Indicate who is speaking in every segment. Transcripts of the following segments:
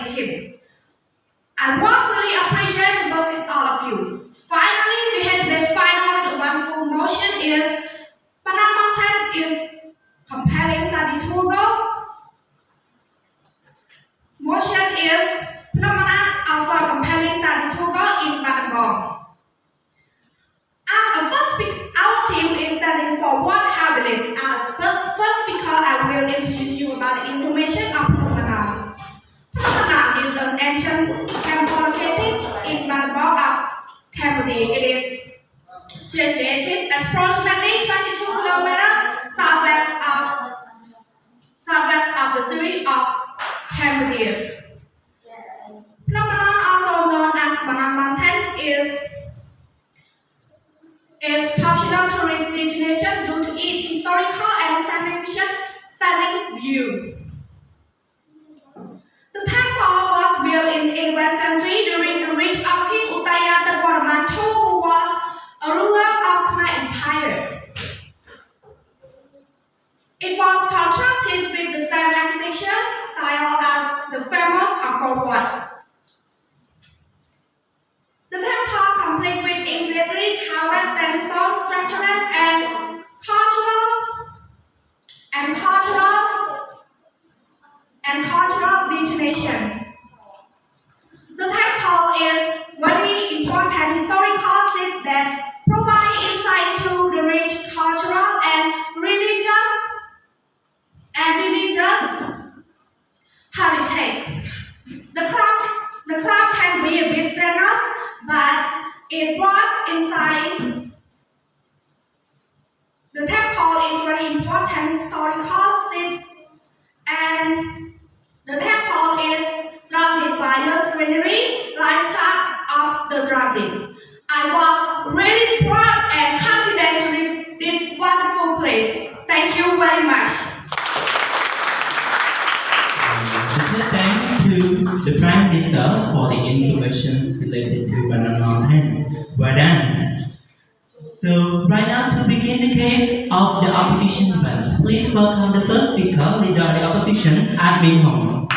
Speaker 1: team. I was really appreciated to work with all of you. Finally, we had the final with a wonderful motion is Panama Mountain is compelling study tour goal. Motion is Panama offer compelling study tour goal in Panama. Our team is standing for what I believe. As first speaker, I will introduce you about the information of Panama. Panama is an ancient temple located in Panama of Cambodia. It is situated approximately 22 kilometers southwest of the city of Cambodia. Panama, also known as Panama Mountain, is popular tourist destination due to its historical and stunning view. The temple was built in the 11th century during the reign of King Uttaya II, who was a ruler of Khmer Empire. It was constructed with the same architecture style as the famous Angkor Wat. The temple, complete with intricately carved sandstone structures and cultural detonation. The temple is very important historical site that provide insight to the rich cultural and religious heritage. The club can be a bit strenuous, but it brought inside. The temple is very important historical site, and the temple is surrounded by lush greenery, livestock of the surrounding. I was really proud and confident to visit this wonderful place. Thank you very much.
Speaker 2: Thanks to the Prime Minister for the information related to Panama Mountain. Well done. So, right now to begin the case of the opposition event, please welcome the first speaker, leader of the opposition, Admin Hong.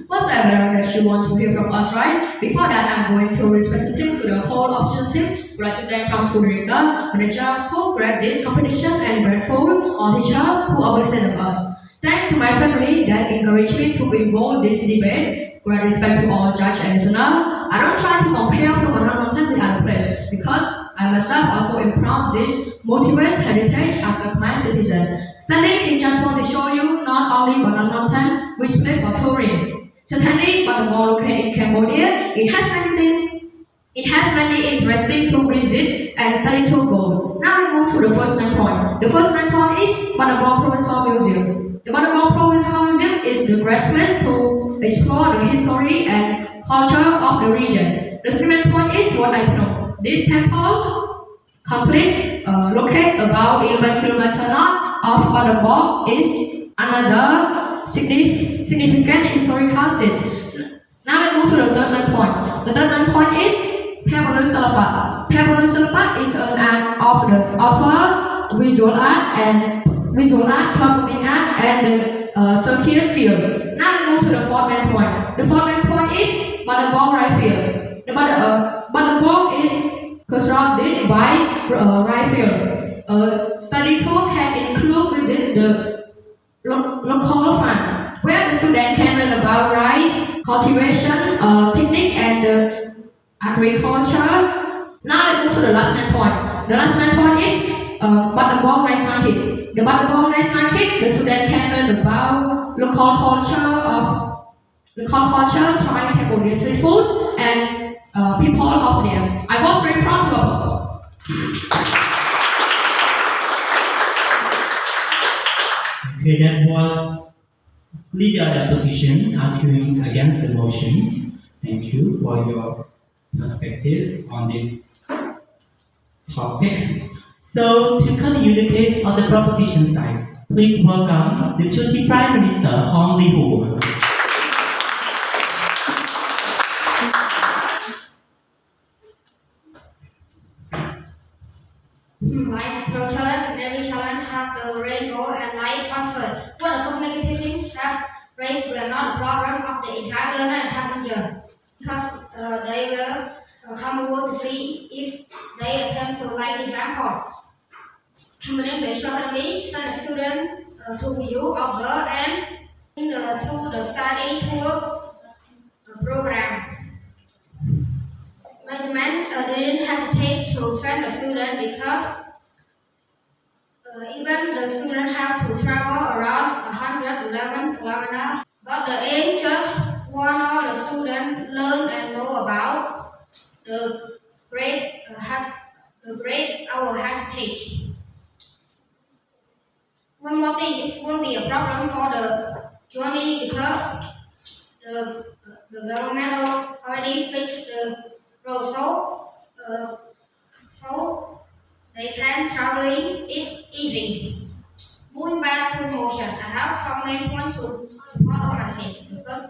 Speaker 3: What's evident that you want to hear from us, right? Before that, I'm going to represent to the whole opposition team. We'd like to thank our school director, manager, who created this competition, and grateful all teachers who understand us. Thanks to my family that encouraged me to be involved in this debate. Great respect to all judges and listeners. I don't try to compare from another mountain with other place because I myself also am proud of this motivates heritage as a Khmer citizen. Standing here just want to show you not only Banana Mountain, which is made for touring. Certainly, but the mall located in Cambodia, it has many interesting to visit and study to go. Now we move to the first main point. The first main point is Banabong Provincial Museum. The Banabong Provincial Museum is the great place to explore the history and culture of the region. The second point is what I know. This temple, complete, located about 11 kilometers north of Banabong, is another significant historical site. Now let's move to the third main point. The third main point is Pebble Salapa. Pebble Salapa is an art of visual art, performing art, and circular skill. Now let's move to the fourth main point. The fourth main point is Banabong Rifle. The Banabong is surrounded by rifle. A study tour can include visit the local farm, where the student can learn about rice, cultivation, technique, and agriculture. Now let's move to the last main point. The last main point is Banabong Rice Market. The Banabong Rice Market, the student can learn about local culture, try Cambodia street food, and people of there. I was very proud to oppose.
Speaker 2: Okay, that was leader of the opposition arguing against the motion. Thank you for your perspective on this topic. So, to continue the case of the proposition side, please welcome the Deputy Prime Minister Hong Li-hu.
Speaker 3: are not the problem of the inside learner and passenger, because they will come over to see if they attempt to like example. Cambodia Intellectuals Academy send a student to view, observe, and to the study tour program. Management didn't hesitate to send the student because even the student have to travel around 111 kilometers. But the aim just want all the students learn and know about the great our heritage. One more thing, it won't be a problem for the journey because the government already fixed the road so they can traveling it easy. Moving back to motion, I have some main points to support organization. The first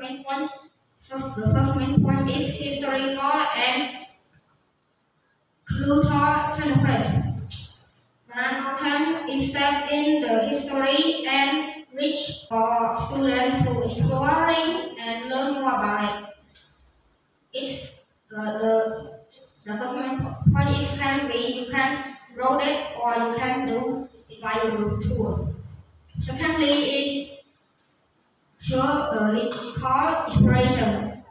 Speaker 3: main point is historical and cultural phenomenon. Mountain is set in the history and rich for students to exploring and learn more about it. It's the first main point is you can road it or you can do it by a group tour. Secondly is it's called exploration.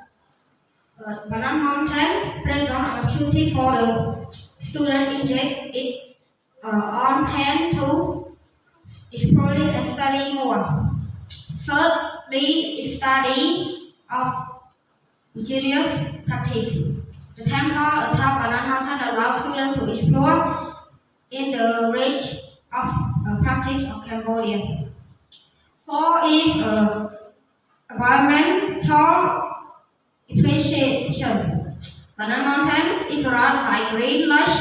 Speaker 3: Banana Mountain presents an opportunity for the student inject it on hand to explore and study more. Thirdly is study of religious practice. The temple atop Banana Mountain allows students to explore in the range of practice of Cambodia. Four is environmental appreciation. Banana Mountain is surrounded by green lush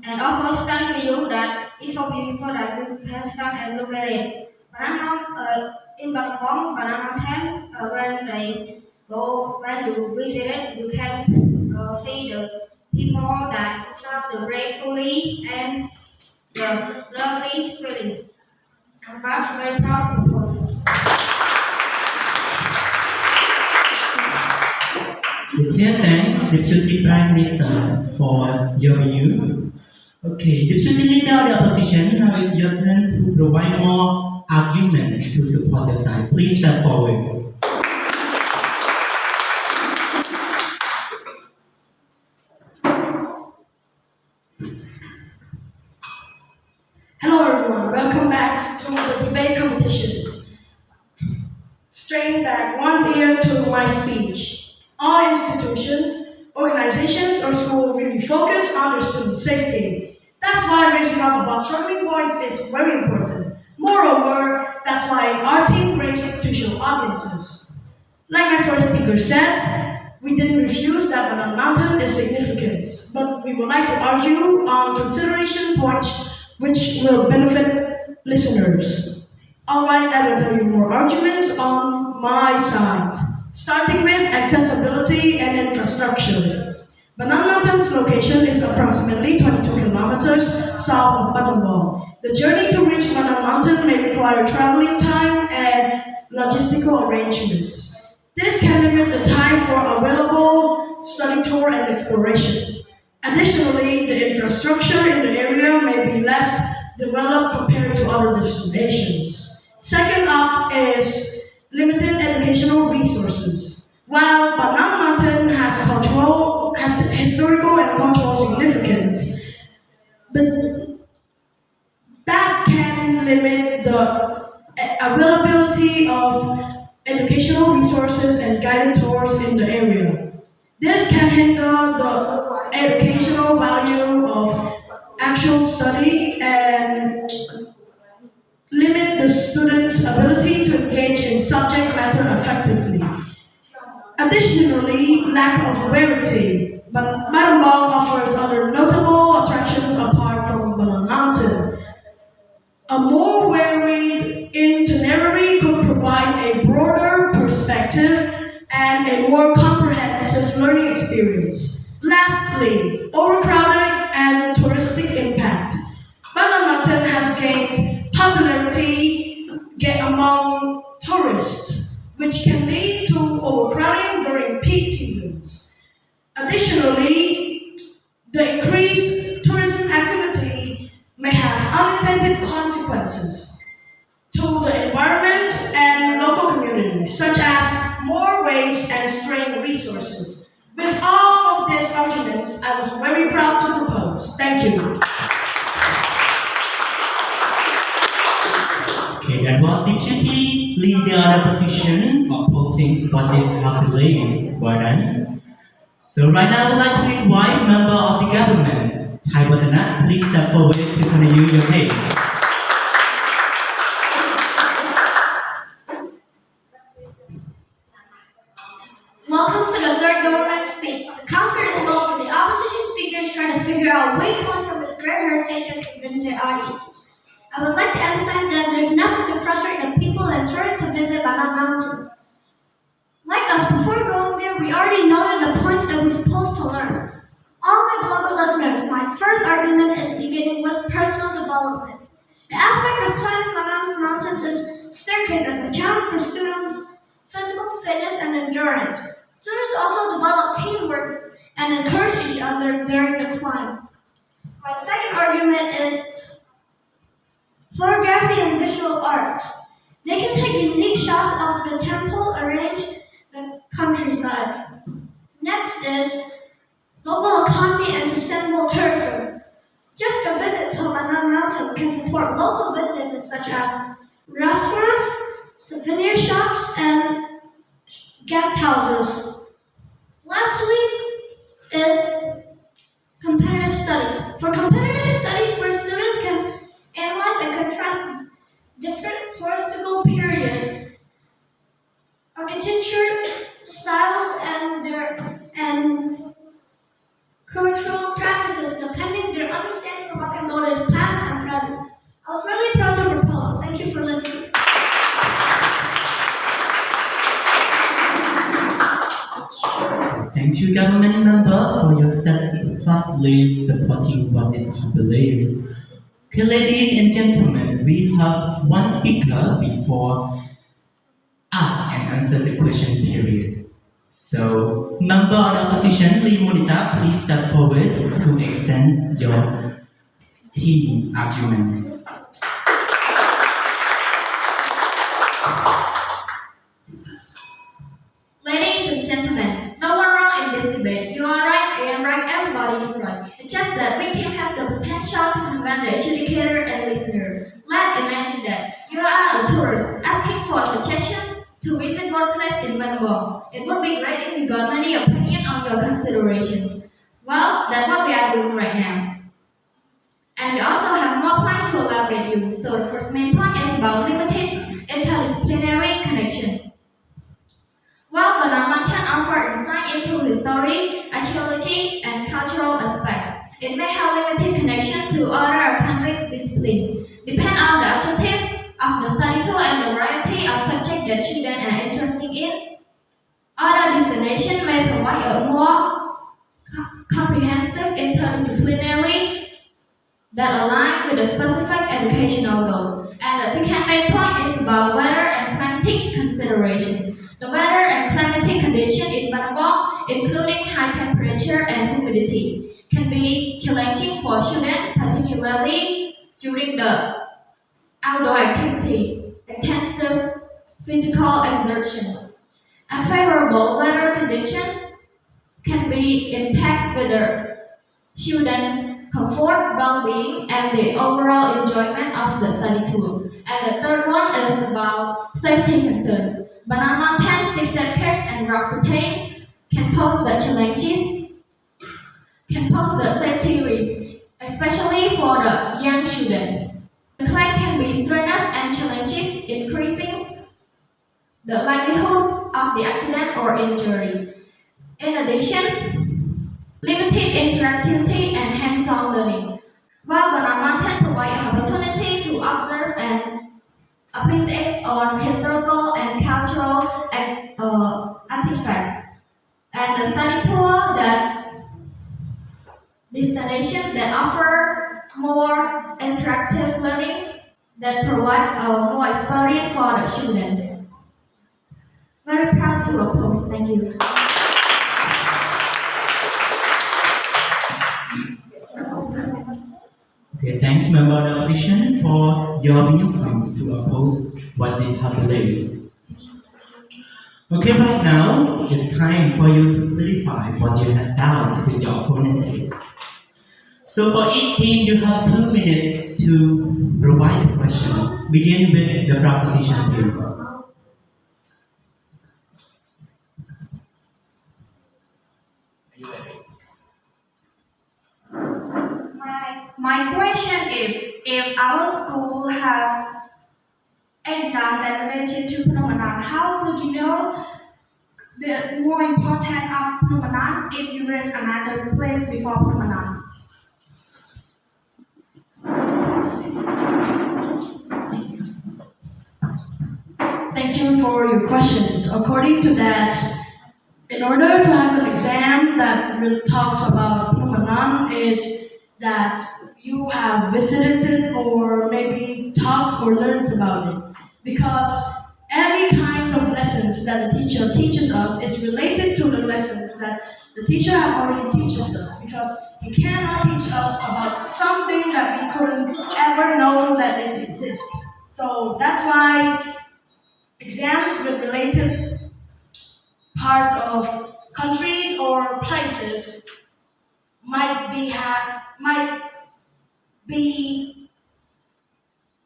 Speaker 3: and offers stunning view that is so beautiful that you can stand and look at it. In Banana Mountain, when you visit it, you can see the people that love the gratefully and the lovely feeling. I'm very proud of us.
Speaker 2: Dear thanks, Deputy Prime Minister, for your view. Okay, Deputy Leader of the Opposition, now it's your turn to provide more arguments to support your side. Please step forward.
Speaker 4: Hello everyone, welcome back to the debate competitions. Strain back one's ear to my speech. All institutions, organizations, or schools really focus on their student safety. That's why raising up about struggling points is very important. Moreover, that's why our team creates institutional audiences. Like my first speaker said, we didn't refuse that Banana Mountain is significant, but we would like to argue on consideration points which will benefit listeners. Alright, I will tell you more arguments on my side. Starting with accessibility and infrastructure. Banana Mountain's location is approximately 22 kilometers south of Battambang. The journey to reach Banana Mountain may require traveling time and logistical arrangements. This can limit the time for available study tour and exploration. Additionally, the infrastructure in the area may be less developed compared to other destinations. Second up is limited educational resources. While Banana Mountain has historical and cultural significance, that can limit the availability of educational resources and guided tours in the area. This can hinder the educational value of actual study and limit the student's ability to engage in subject matter effectively. Additionally, lack of variety. Battambang offers other notable attractions apart from Banana Mountain. A more varied itinerary could provide a broader perspective and a more comprehensive learning experience. Lastly, overcrowding and touristic impact. Banana Mountain has gained popularity among tourists, which can lead to overcrowding during peak seasons. Additionally, the increased tourism activity may have unintended consequences to the environment and local communities, such as more waste and strained resources. With all of these arguments, I was very proud to propose. Thank you.
Speaker 2: Okay, that was Deputy Leader Opposition opposing what is happening. Well done. So right now I would like to invite member of the government, Thai Watana, please step forward to continue your case.
Speaker 1: Welcome to the third government speech. The counter is involved with the opposition speakers trying to figure out way points from his great heritage and convince their audiences. I would like to emphasize that there's nothing to frustrate the people and tourists to visit Banana Mountain. Like us, before going there, we already noted the points that we're supposed to learn. All my beloved listeners, my first argument is beginning with personal development. The aspect of climbing Banana Mountains is staircase as a challenge for students' physical fitness and endurance. Students also develop teamwork and encourage each other during the climb. My second argument is photography and visual arts. They can take unique shots of the temple arranged the countryside. Next is local economy and sustainable tourism. Just a visit to Banana Mountain can support local businesses such as restaurants, souvenir shops, and guest houses. Lastly is competitive studies. For competitive studies, where students can analyze and contrast different historical periods, architecture styles, and cultural practices, depending their understanding of Cambodia's past and present. I was really proud to propose. Thank you for listening.
Speaker 2: Thank you, government member, for your steadfastly supporting what is happening. Okay, ladies and gentlemen, we have one speaker before ask and answer the question period. So, member of the opposition, Lee Monita, please step forward to extend your team arguments.
Speaker 3: Ladies and gentlemen, no one wrong in this debate. You are right, I am right, everybody is right. It's just that we team has the potential to convince the adjudicator and listener. Let's imagine that you are a tourist asking for a suggestion to visit one place in Bangkok. It would be great if you got many opinions on your considerations. Well, that's what we are doing right now. And we also have more points to elaborate you. So the first main point is about limited interdisciplinary connection. While Banana Mountain offers insight into history, archaeology, and cultural aspects, it may have limited connection to other academic disciplines. Depend on the objective of the study tool and the variety of subjects that students are interested in. Other destinations may provide a more comprehensive interdisciplinary that align with a specific educational goal. And the second main point is about weather and climatic consideration. The weather and climatic conditions in Bangkok, including high temperature and humidity, can be challenging for students, particularly during the outdoor activity, intensive physical exertions. Unfavorable weather conditions can be impact whether student comfort, well-being, and the overall enjoyment of the study tour. And the third one is about safety concern. Banana Mountain steep staircase and rock terrains can pose the safety risk, especially for the young student. The climb can be strenuous and challenges, increasing the likelihood of the accident or injury. In addition, limited interactivity and hands-on learning. While Banana Mountain provides an opportunity to observe and appreciate on historical and cultural artifacts, and the study tour destination that offer more interactive learnings that provide more experience for the students. to oppose. Thank you.
Speaker 2: Okay, thanks member of the opposition for your viewpoints to oppose what is happening. Okay, right now it's time for you to clarify what you have doubt with your opponent team. So for each team, you have 2 minutes to provide the questions. Begin with the proposition team.
Speaker 1: My question is, if our school has exam that related to Phnom how could you know the more important of Phnom if you raise another place before Phnom?
Speaker 4: Thank you for your questions. According to that, in order to have an exam that really talks about Phnom is that you have visited it or maybe talks or learns about it. Because every kind of lessons that the teacher teaches us is related to the lessons that the teacher have already teaches us. Because he cannot teach us about something that we couldn't ever know that it exists. So that's why exams with related parts of countries or places might be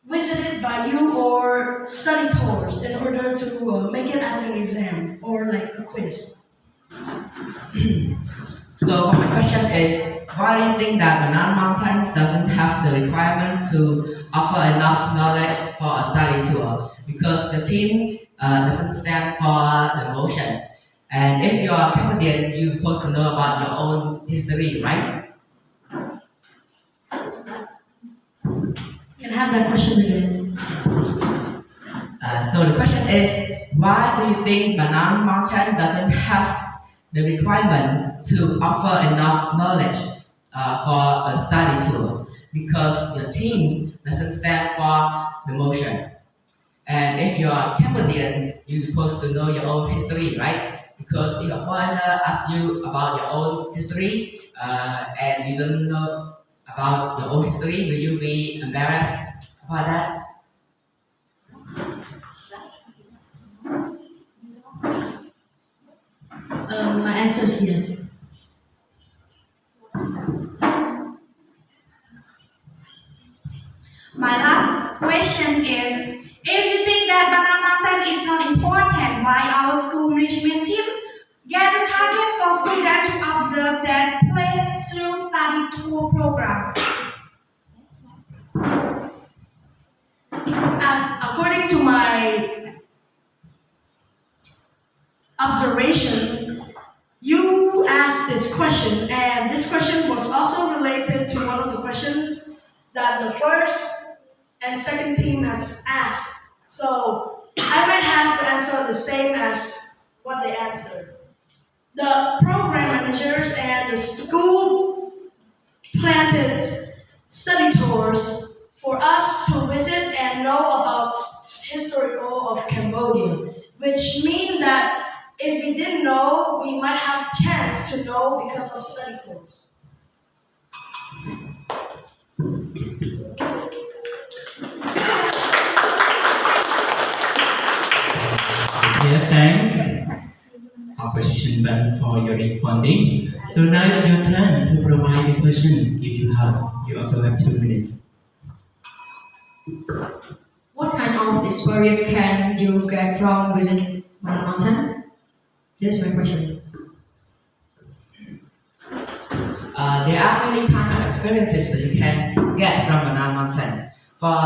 Speaker 4: visited by you or study tours in order to make it as an exam or like a quiz.
Speaker 5: So my question is, why do you think that Banan Mountains doesn't have the requirement to offer enough knowledge for a study tour? Because the team doesn't stand for the motion. And if you are Cambodian, you're supposed to know about your own history, right?
Speaker 4: Can I have that question again?
Speaker 5: So the question is, why do you think Banan Mountain doesn't have the requirement to offer enough knowledge for a study tour? Because your team doesn't stand for the motion. And if you are Cambodian, you're supposed to know your own history, right? Because if a foreigner asks you about your own history and you don't know about your own history, will you be embarrassed about that?
Speaker 4: My answer is yes.
Speaker 1: My last question is, if you think that Banan Mountain is not important, why our school enrichment team get the target for students to observe that place through study tour program?
Speaker 4: According to my observation, you asked this question, and this question was also related to one of the questions that the first and second team has asked. So I might have to answer the same as what they answered. The program managers and the school planted study tours for us to visit and know about historical of Cambodia, which means that if we didn't know, we might have chance to know because of study tours.
Speaker 2: Okay, thanks, opposition band, for your responding. So now it's your turn to provide the question. If you also have 2 minutes.
Speaker 3: What kind of experience can you get from visiting Banan Mountain? This is my question.
Speaker 5: There are many kind of experiences that you can get from Banan Mountain. For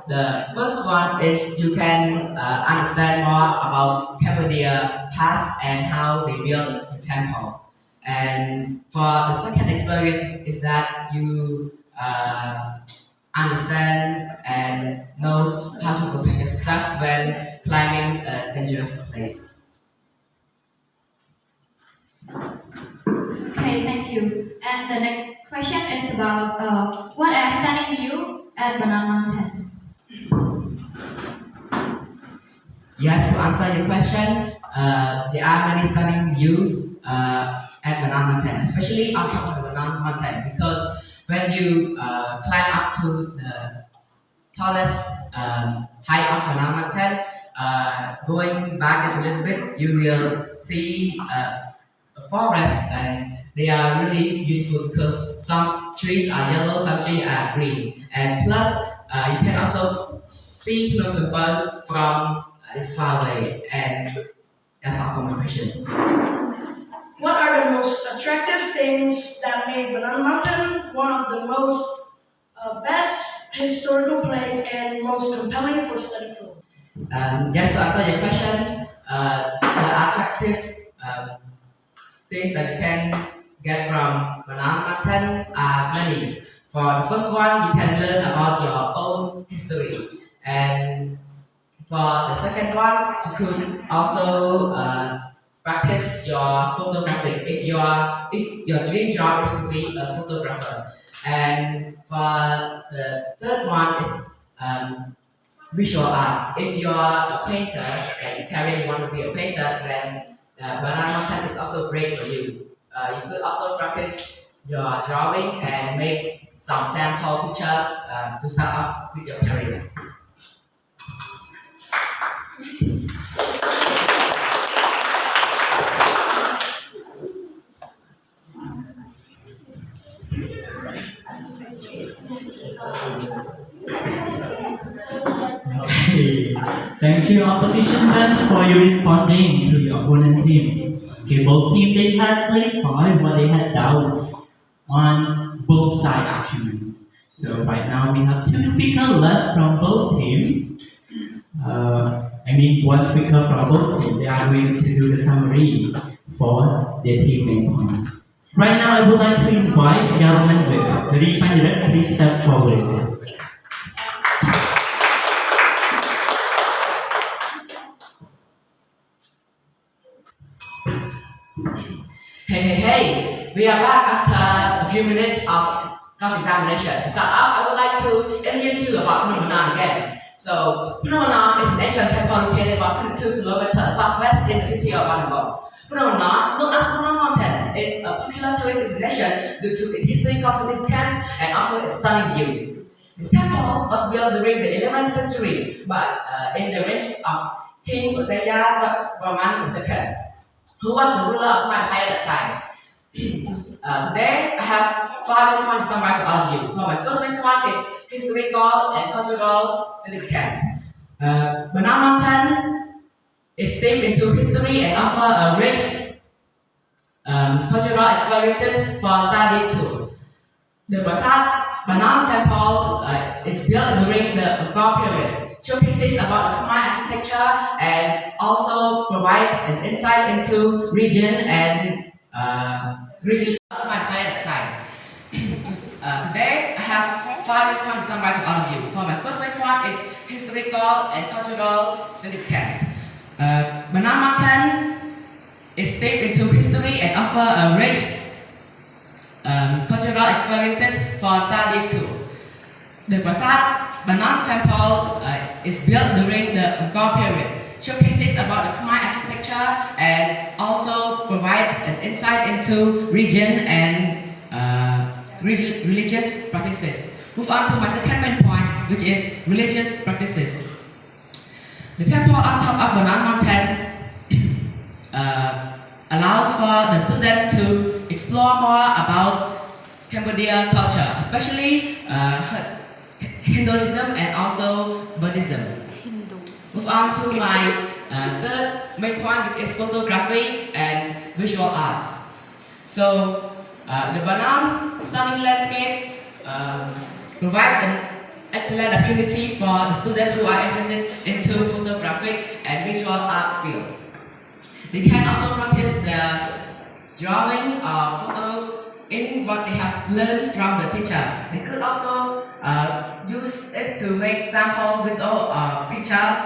Speaker 5: the first one is you can understand more about Cambodia past and how they built the temple. And for the second experience is that you understand and know how to protect yourself when climbing a dangerous place.
Speaker 1: Okay, thank you. And the next question is about what are stunning you at Banan Mountains?
Speaker 5: Yes, to answer your question, there are many stunning views at Banana Mountain, especially on top of the Banana Mountain, because when you climb up to the tallest height of Banana Mountain, going back just a little bit, you will see a forest, and they are really beautiful because some trees are yellow, some trees are green, and plus you can also see Phnom Penh from this far away, and that's all for my question.
Speaker 4: What are the most attractive things that made Banana Mountain one of the most best historical place and most compelling for study tour?
Speaker 5: Just to answer your question, the attractive things that you can get from Banana Mountain are many. For the first one, you can learn about your own history, and for the second one, you could also practice your photography if your dream job is to be a photographer. And for the third one is visual arts. If you are a painter and you want to be a painter, then Banana Mountain is also great for you. You could also practice your drawing and make some sample pictures to start off with your career.
Speaker 2: Okay, thank you opposition band for your responding to your opponent team. Okay, both teams they had clarified what they had doubt on both side arguments. So right now we have two speakers left from both teams. One speaker from both teams. They are going to do the summary for their team main points. Right now I would like to invite government whip. Lady Panjarat, please step forward.
Speaker 5: Hey, we are back after a few minutes of class examination. To start off, I would like to introduce you about Phnom Penh again. So, Phnom Penh is an ancient temple located about 22 kilometers southwest in the city of Bangkok. Phnom Penh, known as Phnom Mountain, is a popular tourist destination due to its historical significance and also its stunning views. This temple was built during the 11th century, but in the reign of King Utayya II, who was the ruler of Khmer Empire at that time. Today, I have 5 main points to summarize to all of you. So my first main point is historical and cultural significance. Banana Mountain is steeped into history and offer a rich cultural experiences for study too. The Prasad Banana Temple is built during the Angkor period, showcases about the Khmer architecture and also provides an insight into region and region of Khmer Empire at that time. Today, I have 5 main points to summarize to all of you. So my first main point is historical and cultural significance. Banana Mountain is steeped into history and offer a rich cultural experiences for study too. The Prasad Banana Temple is built during the Angkor period, showcases about the Khmer architecture and also provides an insight into region and religious practices. Move on to my second main point, which is religious practices. The temple on top of Banana Mountain allows for the student to explore more about Cambodia culture, especially Hinduism and also Buddhism. Move on to my third main point, which is photography and visual arts. So the Banana stunning landscape provides an excellent opportunity for the students who are interested into photographic and visual arts field. They can also practice their drawing or photo in what they have learned from the teacher. They could also use it to make sample video pictures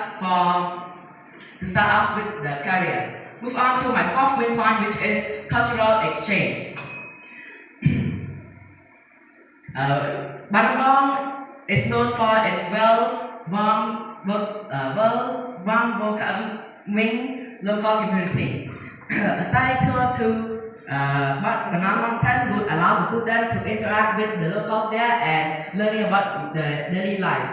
Speaker 5: to start off with the career. Move on to my fourth main point, which is cultural exchange. Bangkok is known for its welcoming local communities. A study tour to Banana Mountain would allow the students to interact with the locals there and learning about the daily lives.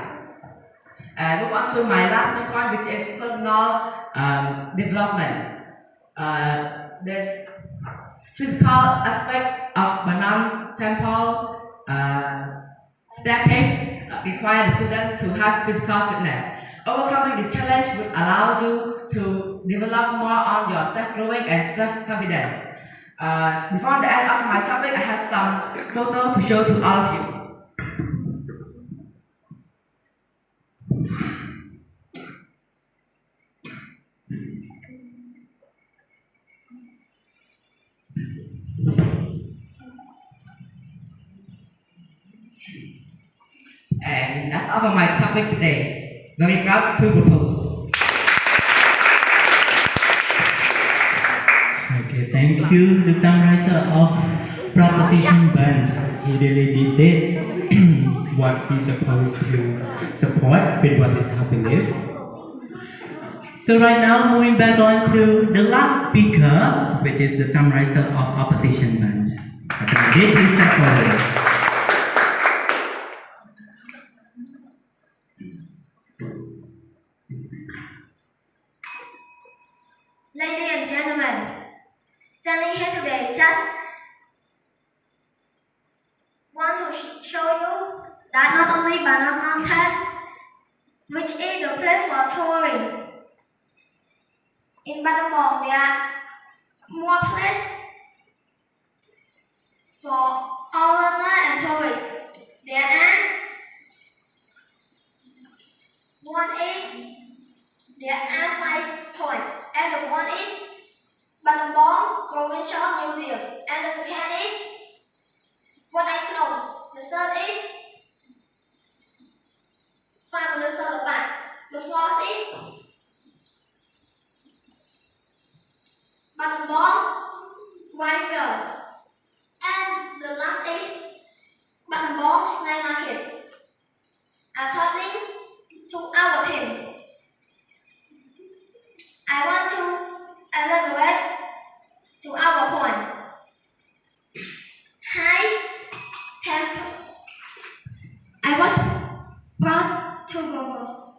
Speaker 5: And move on to my last main point, which is personal development. This physical aspect of Banana Temple staircase require the student to have physical fitness. Overcoming this challenge would allow you to develop more on your self-growing and self-confidence. Before the end of my topic, I have some photos to show to all of you. And that's all for my topic today. Very proud to propose.
Speaker 2: Okay, thank you, the summarizer of Proposition Bunch. He really did what he's supposed to support with what is our belief. So right now, moving back on to the last speaker, which is the summarizer of Opposition Bunch. Okay, did please step forward.
Speaker 6: Ladies and gentlemen, standing here today just want to show you that not only Banana Mountain, which is the place for touring, in Battambang there are more places for foreigners and tourists. There are five points, and the one is Battambang Provincial Museum, and the second is what I know. The third is Family Solar Park. The fourth is Battambang Whitefield, and the last is Battambang Snack Market. According to our team, I want to elaborate to our point. High tempo. I was brought to propose